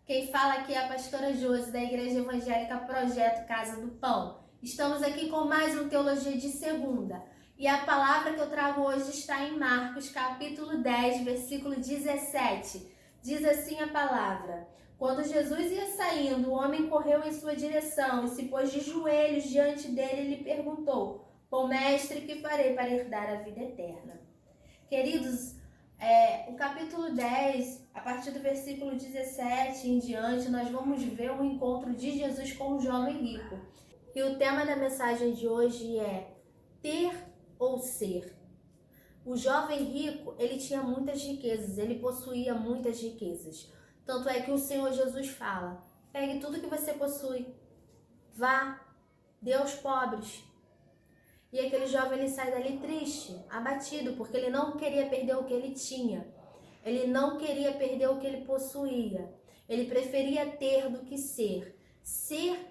Quem fala aqui é a pastora Josi, da Igreja Evangélica Projeto Casa do Pão. Estamos aqui com mais um Teologia de Segunda. E a palavra que eu trago hoje está em Marcos, capítulo 10, versículo 17. Diz assim a palavra: Quando Jesus ia saindo, o homem correu em sua direção e se pôs de joelhos diante dele e lhe perguntou: Bom mestre, que farei para herdar a vida eterna? Queridos, o capítulo 10, a partir do versículo 17 em diante, nós vamos ver o encontro de Jesus com o jovem rico. E o tema da mensagem de hoje é ter ou ser. O jovem rico, ele tinha muitas riquezas, ele possuía muitas riquezas. Tanto é que o Senhor Jesus fala: pegue tudo que você possui, vá, dê aos pobres. E aquele jovem, ele sai dali triste, abatido, porque ele não queria perder o que ele tinha. Ele não queria perder o que ele possuía. Ele preferia ter do que ser. Ser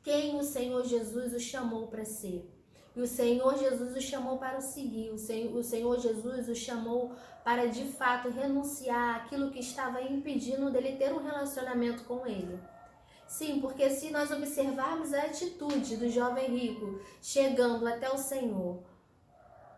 quem o Senhor Jesus o chamou para ser. E o Senhor Jesus o chamou para o seguir. O Senhor Jesus o chamou para, de fato, renunciar àquilo que estava impedindo dele ter um relacionamento com ele. Sim, porque se nós observarmos a atitude do jovem rico chegando até o Senhor,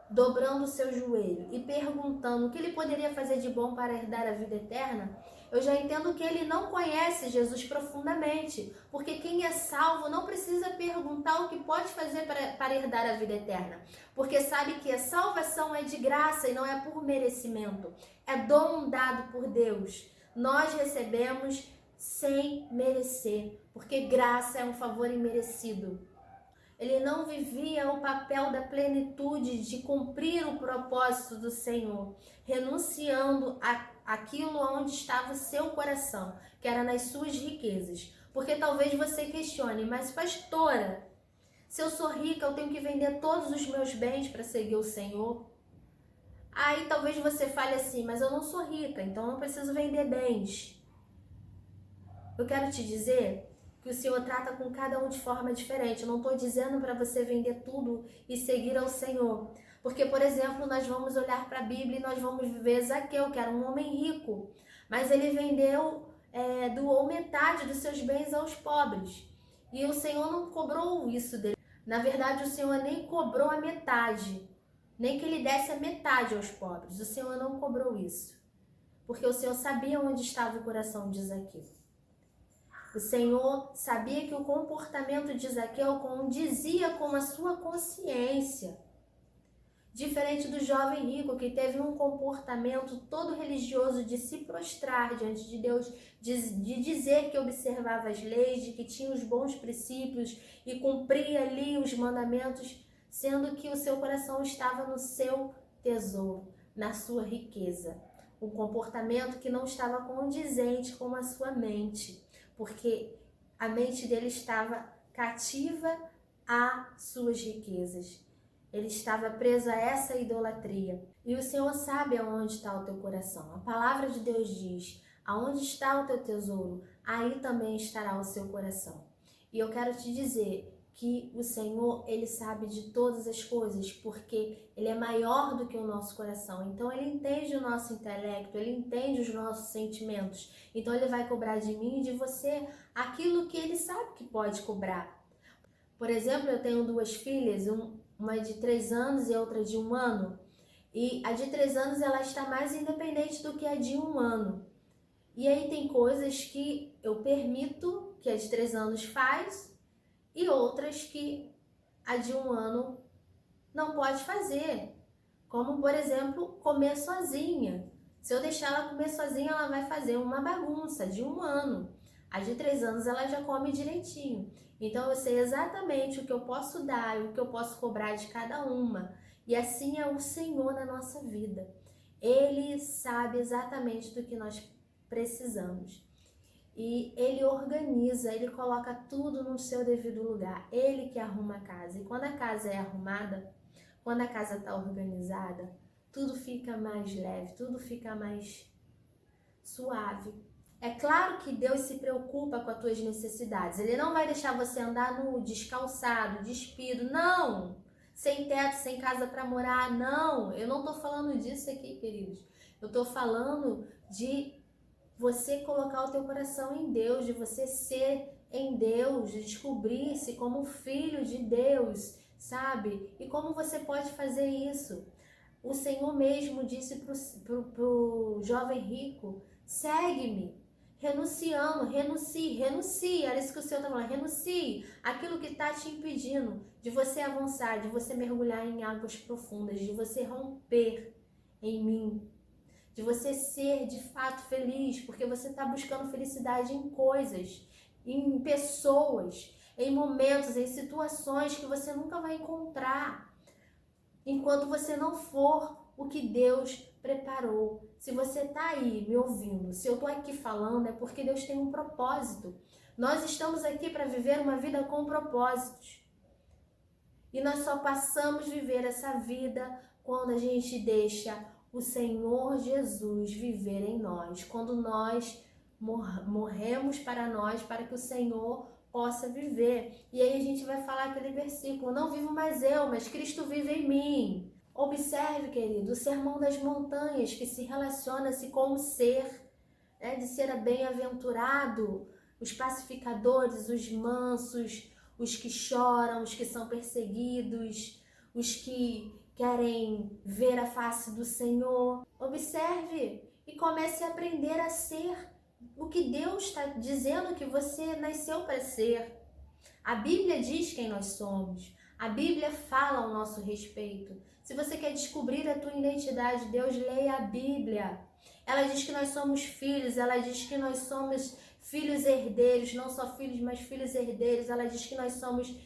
dobrando o seu joelho e perguntando o que ele poderia fazer de bom para herdar a vida eterna, eu já entendo que ele não conhece Jesus profundamente, porque quem é salvo não precisa perguntar o que pode fazer para herdar a vida eterna, porque sabe que a salvação é de graça e não é por merecimento, é dom dado por Deus. Nós recebemos sem merecer, porque graça é um favor imerecido. Ele não vivia o papel da plenitude de cumprir o propósito do Senhor, renunciando àquilo onde estava o seu coração, que era nas suas riquezas. Porque talvez você questione: mas pastora, se eu sou rica, eu tenho que vender todos os meus bens para seguir o Senhor? Aí talvez você fale assim: mas eu não sou rica, então eu não preciso vender bens. Eu quero te dizer que o Senhor trata com cada um de forma diferente. Eu não estou dizendo para você vender tudo e seguir ao Senhor. Porque, por exemplo, nós vamos olhar para a Bíblia e nós vamos ver Zaqueu, que era um homem rico. Mas ele doou metade dos seus bens aos pobres. E o Senhor não cobrou isso dele. Na verdade, o Senhor nem cobrou a metade. Nem que ele desse a metade aos pobres. O Senhor não cobrou isso. Porque o Senhor sabia onde estava o coração de Zaqueu. O Senhor sabia que o comportamento de Zaqueu condizia com a sua consciência. Diferente do jovem rico, que teve um comportamento todo religioso de se prostrar diante de Deus, de dizer que observava as leis, de que tinha os bons princípios e cumpria ali os mandamentos, sendo que o seu coração estava no seu tesouro, na sua riqueza. Um comportamento que não estava condizente com a sua mente, porque a mente dele estava cativa às suas riquezas. Ele estava preso a essa idolatria. E o Senhor sabe aonde está o teu coração. A palavra de Deus diz: aonde está o teu tesouro, aí também estará o seu coração. E eu quero te dizer que o Senhor, ele sabe de todas as coisas, porque ele é maior do que o nosso coração. Então ele entende o nosso intelecto, ele entende os nossos sentimentos. Então ele vai cobrar de mim e de você aquilo que ele sabe que pode cobrar. Por exemplo, eu tenho duas filhas, uma de 3 anos e outra de 1 ano. E a de 3 anos, ela está mais independente do que a de 1 ano. E aí tem coisas que eu permito que a de 3 anos faz, e outras que a de 1 ano não pode fazer. Como, por exemplo, comer sozinha. Se eu deixar ela comer sozinha, ela vai fazer uma bagunça. De 1 ano. A de 3 anos, ela já come direitinho. Então, eu sei exatamente o que eu posso dar e o que eu posso cobrar de cada uma. E assim é o Senhor na nossa vida. Ele sabe exatamente do que nós precisamos. E ele organiza, ele coloca tudo no seu devido lugar. Ele que arruma a casa. E quando a casa é arrumada, quando a casa está organizada, tudo fica mais leve, tudo fica mais suave. É claro que Deus se preocupa com as tuas necessidades. Ele não vai deixar você andar nu, descalçado, despido. Não! Sem teto, sem casa para morar. Não! Eu não estou falando disso aqui, queridos. Eu estou falando de você colocar o teu coração em Deus, de você ser em Deus, de descobrir-se como filho de Deus, sabe? E como você pode fazer isso? O Senhor mesmo disse pro jovem rico, segue-me, renuncie, era isso que o Senhor está falando, renuncie aquilo que está te impedindo de você avançar, de você mergulhar em águas profundas, de você romper em mim, de você ser de fato feliz, porque você está buscando felicidade em coisas, em pessoas, em momentos, em situações que você nunca vai encontrar, enquanto você não for o que Deus preparou. Se você está aí me ouvindo, se eu estou aqui falando, é porque Deus tem um propósito. Nós estamos aqui para viver uma vida com propósitos. E nós só passamos a viver essa vida quando a gente deixa o Senhor Jesus viver em nós. Quando nós morremos para nós, para que o Senhor possa viver. E aí a gente vai falar aquele versículo, não vivo mais eu, mas Cristo vive em mim. Observe, querido, o sermão das montanhas, que se relaciona-se com o ser, né, de ser bem-aventurado, os pacificadores, os mansos, os que choram, os que são perseguidos, os que querem ver a face do Senhor. Observe e comece a aprender a ser o que Deus está dizendo que você nasceu para ser. A Bíblia diz quem nós somos. A Bíblia fala ao nosso respeito. Se você quer descobrir a tua identidade, Deus, leia a Bíblia. Ela diz que nós somos filhos, ela diz que nós somos filhos herdeiros, não só filhos, mas filhos herdeiros. Ela diz que nós somos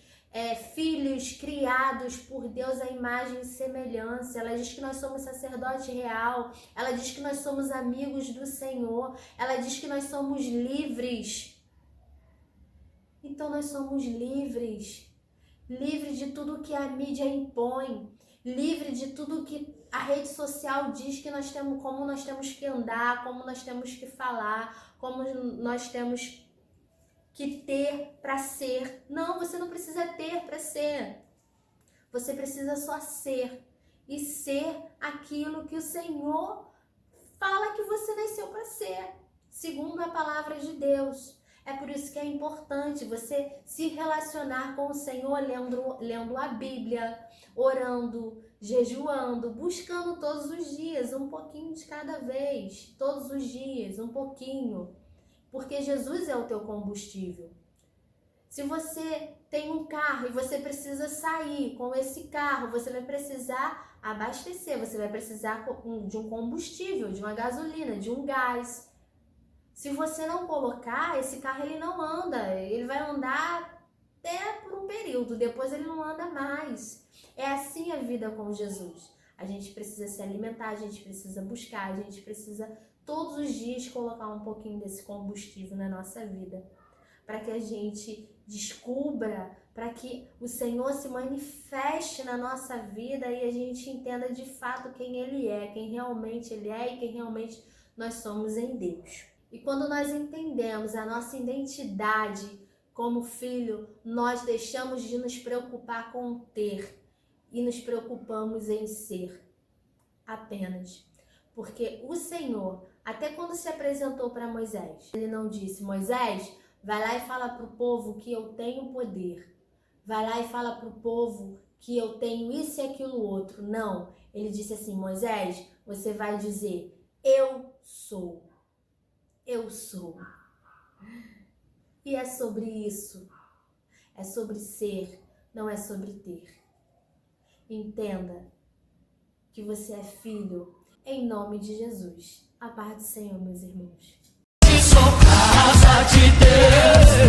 filhos criados por Deus à imagem e semelhança. Ela diz que nós somos sacerdote real. Ela diz que nós somos amigos do Senhor. Ela diz que nós somos livres. Então nós somos livres. Livre de tudo que a mídia impõe, livre de tudo que a rede social diz que nós temos, como nós temos que andar, como nós temos que falar, como nós temos que ter para ser. Não, você não precisa ter para ser. Você precisa só ser e ser aquilo que o Senhor fala que você nasceu para ser, segundo a palavra de Deus. É por isso que é importante você se relacionar com o Senhor lendo a Bíblia, orando, jejuando, buscando todos os dias, um pouquinho de cada vez, todos os dias, um pouquinho, porque Jesus é o teu combustível. Se você tem um carro e você precisa sair com esse carro, você vai precisar abastecer, você vai precisar de um combustível, de uma gasolina, de um gás. Se você não colocar, esse carro ele não anda, ele vai andar até por um período, depois ele não anda mais. É assim a vida com Jesus. A gente precisa se alimentar, a gente precisa buscar, a gente precisa todos os dias colocar um pouquinho desse combustível na nossa vida, para que a gente descubra, para que o Senhor se manifeste na nossa vida e a gente entenda de fato quem Ele é, quem realmente Ele é e quem realmente nós somos em Deus. E quando nós entendemos a nossa identidade como filho, nós deixamos de nos preocupar com ter e nos preocupamos em ser apenas. Porque o Senhor, até quando se apresentou para Moisés, ele não disse, Moisés, vai lá e fala para o povo que eu tenho poder. Vai lá e fala para o povo que eu tenho isso e aquilo outro. Não, ele disse assim, Moisés, você vai dizer, eu sou. Eu sou. E é sobre isso. É sobre ser, não é sobre ter. Entenda que você é filho em nome de Jesus. A paz do Senhor, meus irmãos. Sou casa de Deus.